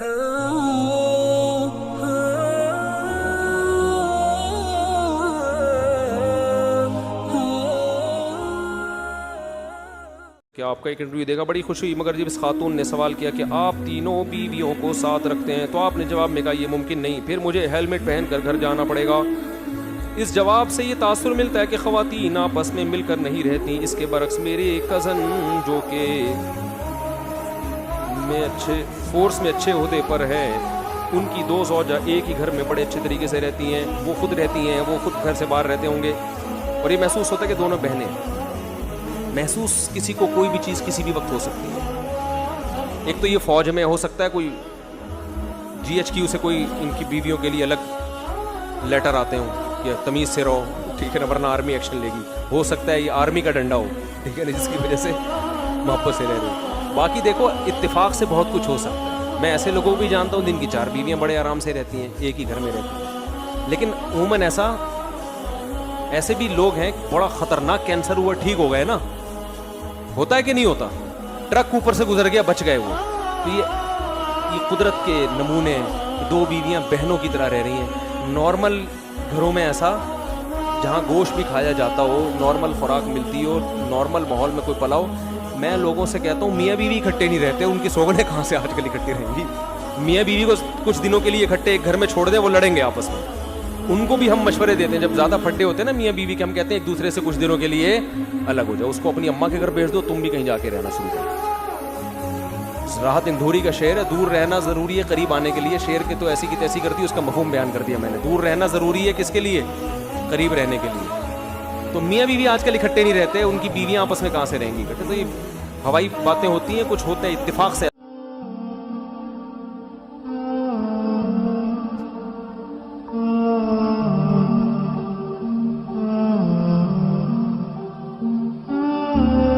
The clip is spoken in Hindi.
कि आपका एक इंटरव्यू देगा, बड़ी खुशी हुई, मगर जब इस खातून ने सवाल किया कि आप तीनों बीवियों को साथ रखते हैं, तो आपने जवाब में कहा ये मुमकिन नहीं, फिर मुझे हेलमेट पहन कर घर जाना पड़ेगा। इस जवाब से ये तासुर मिलता है कि ख़वातीन आपस में मिलकर नहीं रहती। इसके बरक्स मेरे कज़न जो कि में अच्छे फोर्स में अच्छे ओहदे पर है, उनकी दो ज़ौजा एक ही घर में बड़े अच्छे तरीके से रहती हैं। वो खुद रहती हैं, वो खुद घर से बाहर रहते होंगे, और ये महसूस होता है कि दोनों बहनें। महसूस किसी को कोई भी चीज़ किसी भी वक्त हो सकती है। एक तो ये फ़ौज में हो सकता है, कोई GHQ से कोई इनकी बीवियों के लिए अलग लेटर आते हों कि तमीज़ से रहो, ठीक है ना, वरना आर्मी एक्शन लेगी। हो सकता है ये आर्मी का डंडा हो, ठीक है ना, जिसकी वजह से मोहब्बत से रह रहे। बाकी देखो, इत्तेफाक से बहुत कुछ हो सकता है। मैं ऐसे लोगों को भी जानता हूँ जिनकी 4 बीवियाँ बड़े आराम से रहती हैं, एक ही घर में रहती हैं। लेकिन उमूमन ऐसे भी लोग हैं, बड़ा ख़तरनाक कैंसर हुआ, ठीक हो गए ना, होता है कि नहीं होता, ट्रक ऊपर से गुजर गया, बच गए वो। तो ये कुदरत के नमूने, 2 बीवियां बहनों की तरह रह रही हैं। नॉर्मल घरों में ऐसा, जहां गोश्त भी खाया जाता हो, नॉर्मल खुराक मिलती हो, नॉर्मल माहौल में कोई पलाओ, मैं लोगों से कहता हूँ मियाँ बीवी इकट्ठे नहीं रहते। उनकी सोगने कहाँ से आजकल इकट्ठी रहेंगी? मियाँ बीवी को कुछ दिनों के लिए इकट्ठे एक घर में छोड़ दें, वो लड़ेंगे आपस में। उनको भी हम मशवरे देते हैं, जब ज़्यादा फड्डे होते हैं ना मियाँ बीवी के, हम कहते हैं एक दूसरे से कुछ दिनों के लिए अलग हो जाओ, उसको अपनी अम्मा के घर भेज दो, तुम भी कहीं जाके रहना शुरू करो। राहत इंदौरी का शेर है, दूर रहना ज़रूरी है करीब आने के लिए। शेर के तो ऐसी की तैसी करती है, उसका मफहूम बयान कर दिया मैंने। दूर रहना ज़रूरी है किसके लिए? करीब रहने के लिए। तो मियाँ बीवी आजकल इकट्ठे नहीं रहते, उनकी बीवियाँ आपस में कहाँ से रहेंगी इकट्ठे? तो ये हवाई बातें होती हैं, कुछ होते हैं इत्तेफाक से। Oh